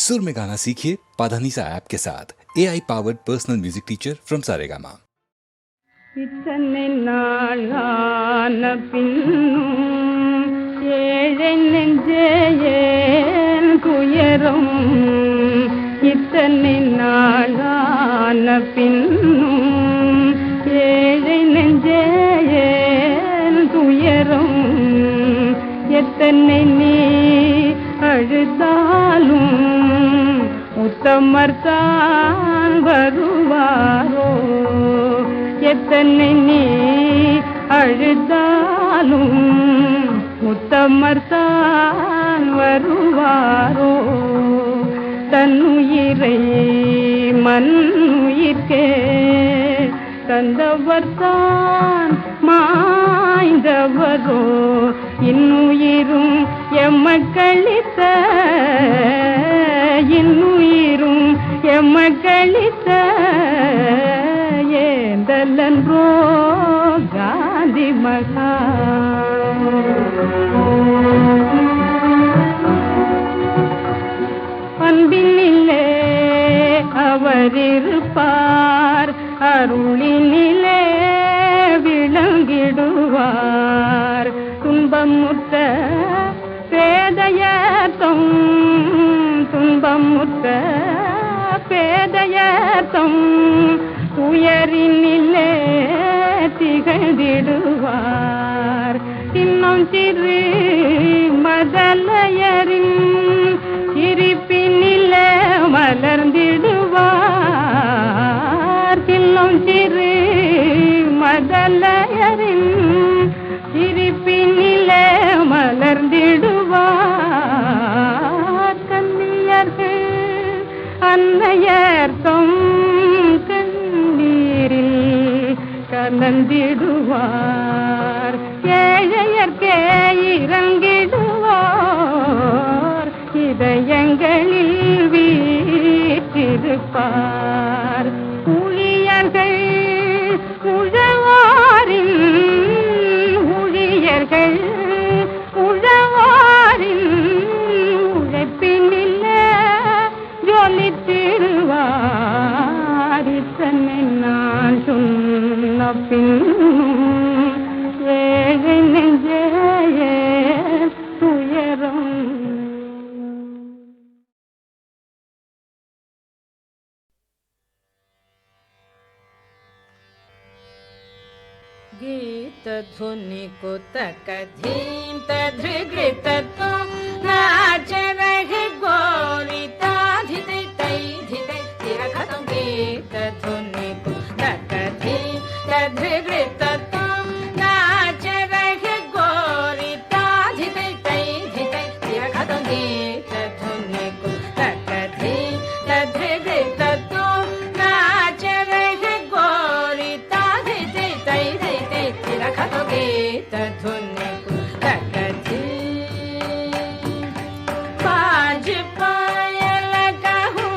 सुर में गाना सीखिए पाधानीसा ऐप के साथ AI powered personal music teacher from Saregama. இத்தனை நாளான பின்னும் ஏழை நெஞ்சேன் துயரம். இத்தனை நாளான பின்னும் ஏழை நெஞ்சேன் துயரம். எத்தனை நீ அழுதாலும் உத்தமர்தான் வருவாரோ. எத்தனை நீ அழுதாலும் உத்தமர்தான் வருவாரோ. தன்னுயிரை மண்ணுயிர்க்கே தந்தவர்தான் மாய்ந்தவரோ. இன்னுயிரும் எம்மக்களித்த இன்னுயிரும் எம்மக்களித்த ஏந்தலன்றோ காந்தி மகா. அன்பினிலே அவர் இருப்பார், அருளினிலே விளங்கிடுவார். துன்பமுற்ற பேதையர்த்தம் துன்பமுற்ற பேதையர்த்தம் உயரினிலே திகழ்ந்திடுவார். இன்னும் சிறு மதலையரின் சிரிப்பினிலே மலர்ந்திடுவார். இன்னும் சிறு மதலையரின் சிரிப்பினிலே மலர்ந்திடுவார். கன்னியர்கள் அன்னையர்த்தம் கலந்திடுவார். ஏழையர்க்கே இறங்கிடுவார். இதயங்களில் வீற்றிருப்பார். ஊழியர்கள் உழவாரின் ஊழியர்கள் உழவாரின் உழைப்பினில்ல ஜொலித்திடுவார். இத்தனை நான் சொன்ன பின்னும் ஏழை நெஞ்சே துயரம். गीत धुनि कुतक धीम तधृगृत तुम नाच रहे गोरी ताधिते तै धिते तिरखतम. गीत धुनि कुतक धीम तधृगृत तुम नाच रहे गोरी ताधिते तै धिते तिरखतम. गीत धुनि कुतक धीम तधृगृत तुम नाच रहे गोरी ताधिते तै धिते तिरखतम. गीत धुनि कुतक धीम बाज पायल कहूँ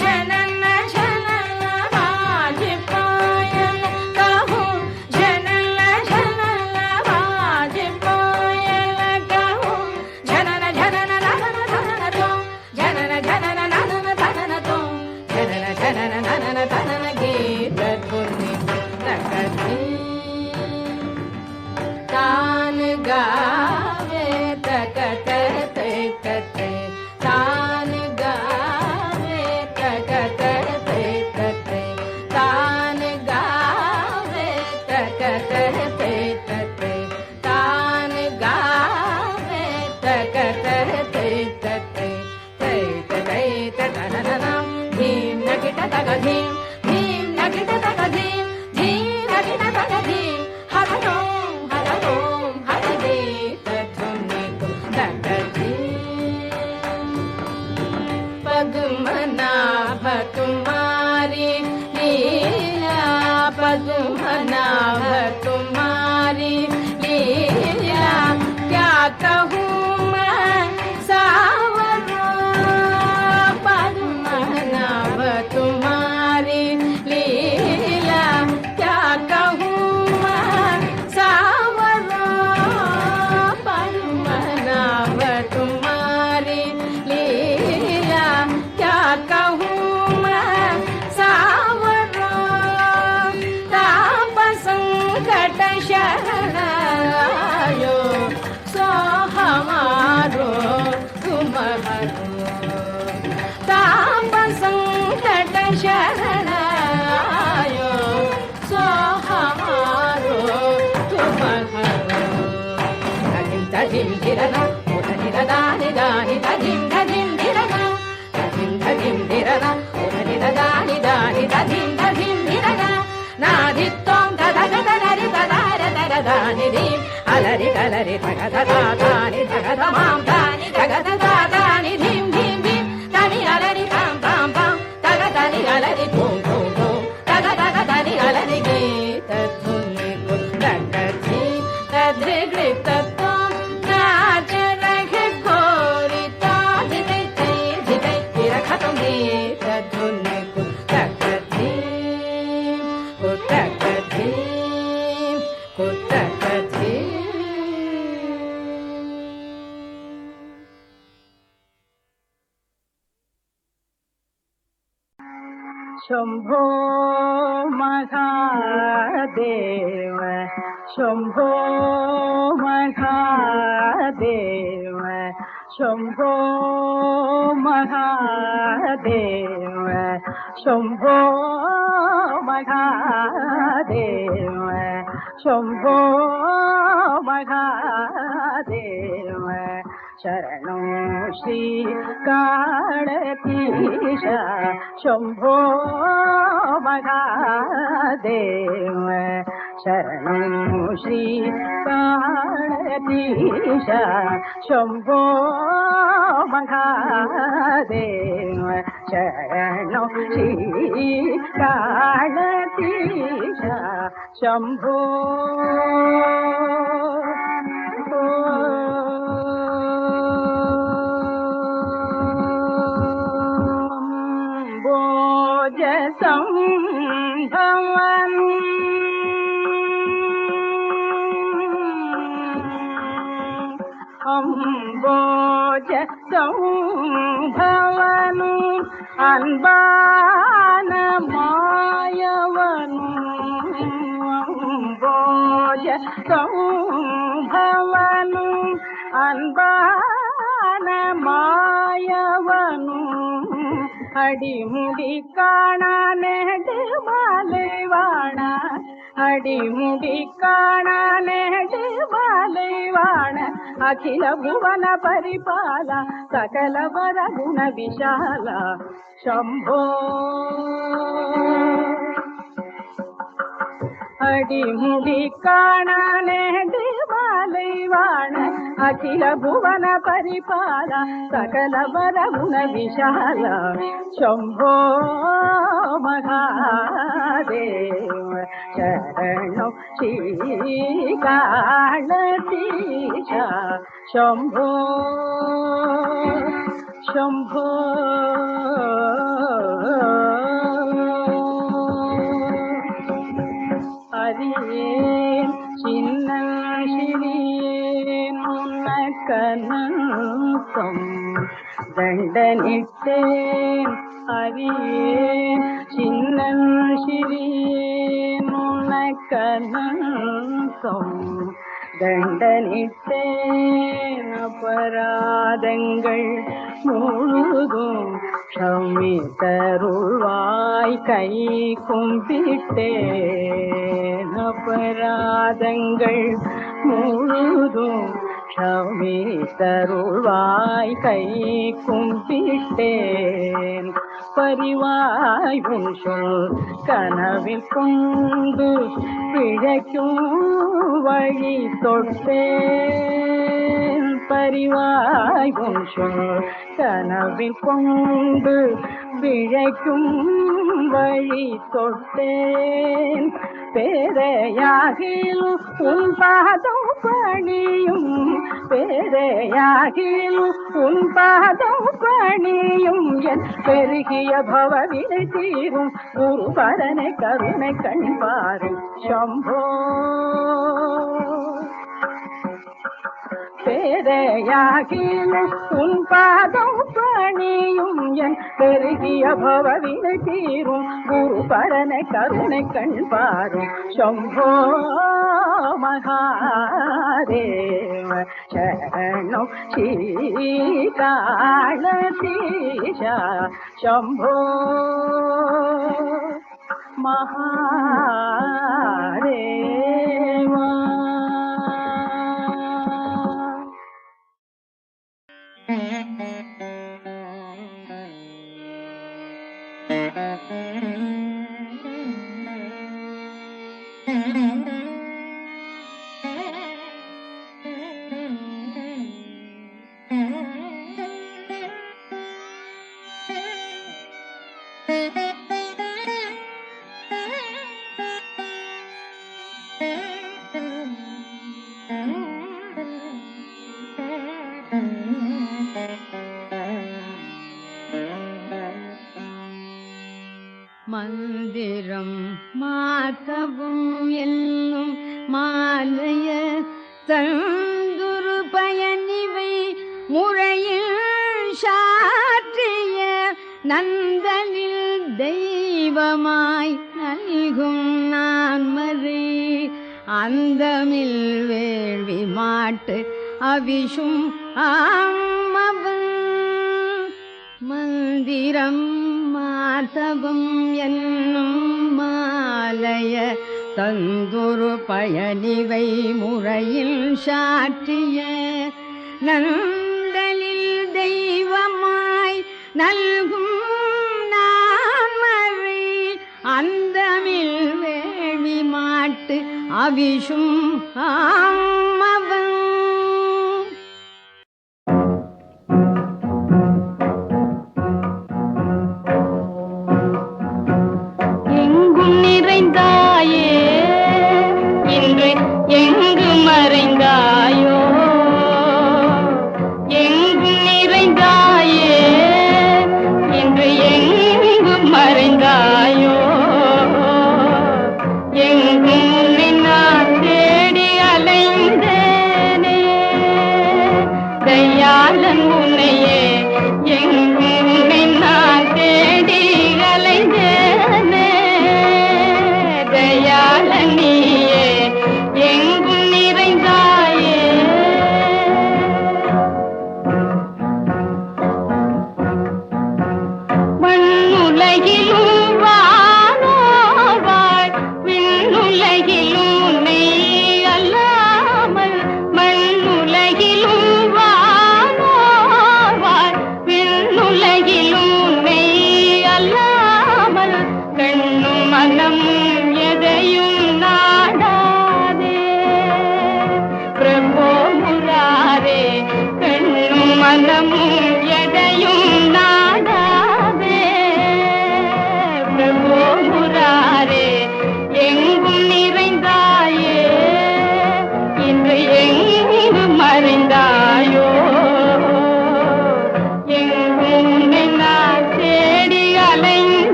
जनन जनन बाज पायल कहूँ जनन जनन बाज पायल कहूँ जनन जनन ननन तनन तुम जनन जनन ननन तनन तुम जनन जनन ननन तनन. गीत धुनि कुतक धीम तान गावे तकत ते तते तान गावे तकत ते तते तान गावे तकत ते तते तान गावे तकत ते तते तै तै तनननम. धीम नगिट तग धीम धीम नगिट तग धीम धीम नगिट तग धीम हरदोम हरदोम हर. गीत धुनि कुतक धीम पद्मनाभ तुम्हारी लीला पद्मनाभ तुम्हारी लीला क्या कहूँ मैं सावरो. पद्मनाभ तुम्हारी लीला क्या कहूँ मैं सावरो. पद्मनाभ तुम्हारी लीला कहूँ मैं सावरो ताप संकट शरण आयो सो हमारो तुम हरो ताप संकट शरण आयो सो हमारो तुम हरो तजिम धिरना दानि दानि तजिम तजिम धिरना तजिम तजिम धिरना दानि दानि तजिम तजिम धिरना नादित्वं तदगदनरि तदार तगदानि दीम अलरि कलरि तगददानि तगदमां दानि तगददानि धीम धीम धीम तनि अलरि तां तां तां तगदनि अलरि धूम धूम धूम तगदगदनि अलरि गीत धुनि तगदि तद्रिगृत शंभो महादेव शंभो महादेव शंभो महादेव शंभो महादेव शंभो महादेव शरणो श्री काळतीश शंभो महादेव शरणो श्री काळतीश शंभो महादेव शरणो श्री काळतीश शंभो संभवन अम्बोज संभवन अनबान मायवनु अम्बोज संभवन अनबान मायवनु अडिमुडी काणा नेडमालेवाण अडिमुडी काणा नेडमालेवाण अखिल भुवन परिपाल सकल वर गुण विशाल शंभो अडिमुडी काणा नेडमालेवाण अखिल भुवन परिपाल सकल वर गुण विशाल शंभो महादेव शरणो श्री काळतीश शंभो शंभो हरियेन चिन्नं श्रीयेन कनकं दण्डनिट्टेन हरियेन चिन्नं श्रीयेन कनकं दण्डनिट्टेन अपराधங்கள் முழுதும் க்ஷமித்தருள்வாய் கை கும்பிட்டேன் அபராதங்கள் முழுதும் க்ஷமித்தருள்வாய் கை கும்பிட்டேன் பரிவாய் உன் சொல் கனவில் கொண்டு பிழைக்கும் வழி தொட்டேன் பரிவாய் உன் சொல் கனவில் கொண்டு பிழைக்கும் வழி தொட்டேன் பேரையாகில் உன் பாதம் பணியும் பேரையாகில் உன் பாதம் பணியும் என் பெருகிய பவவினை தீரும் குருபரனை கருணை கண்பாரும் சம்போ பேதையாகின உன் பாதம் பணியும் என் பெருகிய பவவினை தீரும் குரு பரனை கருணை கண் பாரும் சம்போ மகாதேவ சரணம் ஸ்ரீகாலதீஷா சம்போ மகாதேவா. மந்திரம் மாத்தவும் என்னும் மாலைய தந்துரு பயனிவை முறையில் சாற்றிய நந்தனில் தெய்வமாய் நல்கும் நான் மறி அந்தமில் வேள்வி மாட்டு அவிஷும் ஆமவன் மந்திரம் மாதவம் என்னும் மாலைய தந்துரு பயனிவை முறையில் சாற்றிய நந்தலில் தெய்வமாய் நல்கும் நான் மறை அந்தமில் வேள்வி மாட்டு அவிஷும்